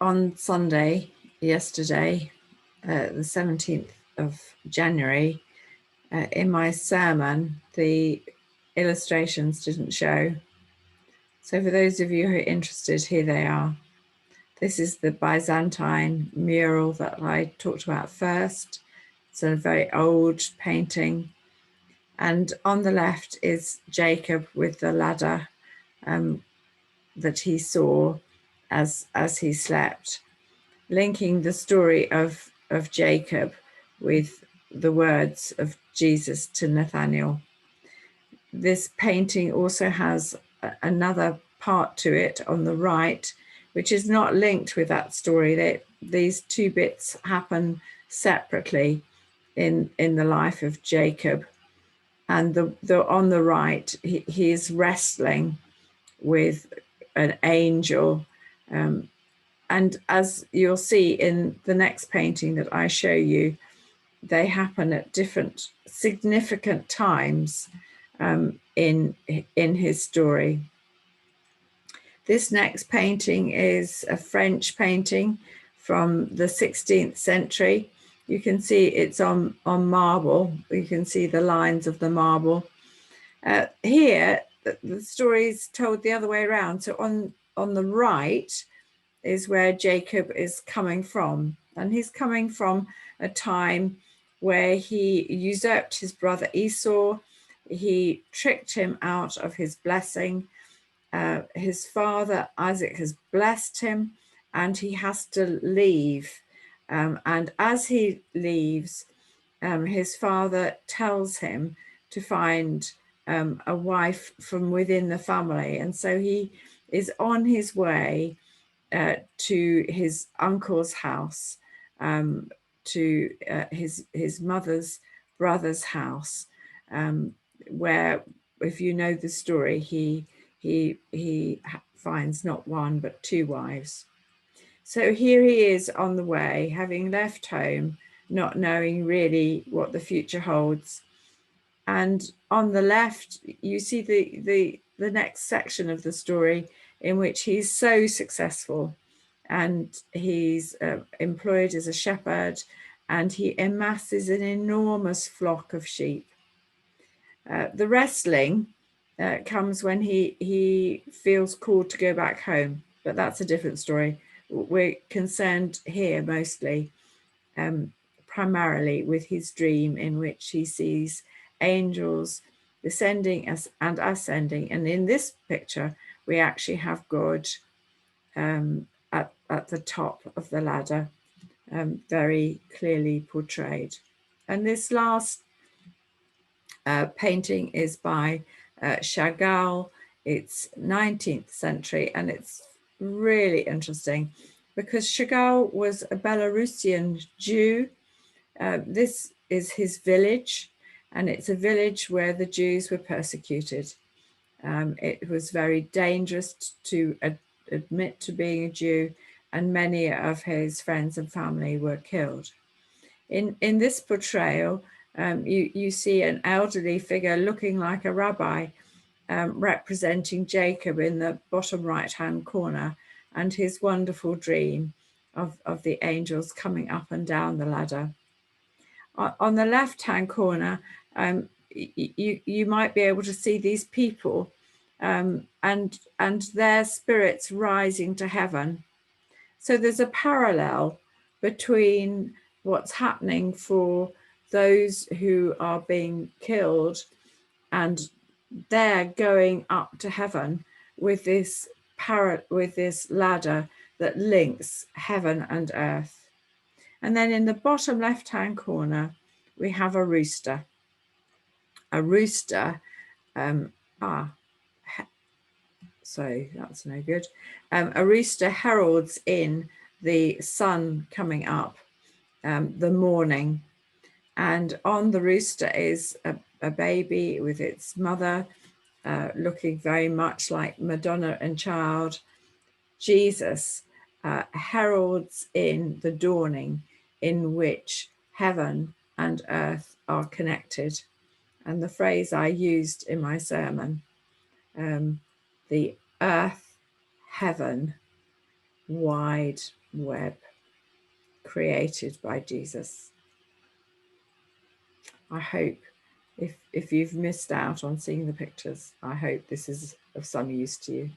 on Sunday, yesterday, the 17th of January, in my sermon, the illustrations didn't show. So for those of you who are interested, here they are. This is the Byzantine mural that I talked about first. It's a very old painting. And on the left is Jacob with the ladder that he saw as he slept, linking the story of Jacob with the words of Jesus to Nathanael. This painting also has another part to it on the right, which is not linked with that story. These two bits happen separately in the life of Jacob. And on the right, he is wrestling with an angel. And as you'll see in the next painting that I show you, they happen at different significant times in his story. This next painting is a French painting from the 16th century. You can see it's on marble. You can see the lines of the marble. Here, the story is told the other way around. So on the right is where Jacob is coming from. And he's coming from a time where he usurped his brother Esau. He tricked him out of his blessing. His father Isaac has blessed him, and he has to leave. And as he leaves, his father tells him to find a wife from within the family. And so he is on his way to his uncle's house, to his mother's brother's house, where, if you know the story, he finds not one but two wives. So here he is on the way, having left home, not knowing really what the future holds. And on the left, you see the next section of the story, in which he's so successful, and he's employed as a shepherd, and he amasses an enormous flock of sheep. The wrestling comes when he feels called to go back home, but that's a different story. We're concerned here mostly, primarily with his dream, in which he sees angels descending and ascending. And in this picture, we actually have God at the top of the ladder, very clearly portrayed. And this last painting is by Chagall. It's 19th century, and it's really interesting because Chagall was a Belarusian Jew. This is his village, and it's a village where the Jews were persecuted. It was very dangerous to admit to being a Jew, and many of his friends and family were killed. In this portrayal, you see an elderly figure looking like a rabbi, representing Jacob in the bottom right-hand corner, and his wonderful dream of the angels coming up and down the ladder. On the left-hand corner, you might be able to see these people and their spirits rising to heaven. So there's a parallel between what's happening for those who are being killed, and they're going up to heaven with this ladder that links heaven and earth. And then in the bottom left-hand corner, we have a rooster. A rooster, so that's no good. A rooster heralds in the sun coming up, the morning. And on the rooster is a baby with its mother, looking very much like Madonna and Child. Jesus heralds in the dawning, in which heaven and earth are connected. And the phrase I used in my sermon, the earth, heaven, wide web created by Jesus. I hope if you've missed out on seeing the pictures, I hope this is of some use to you.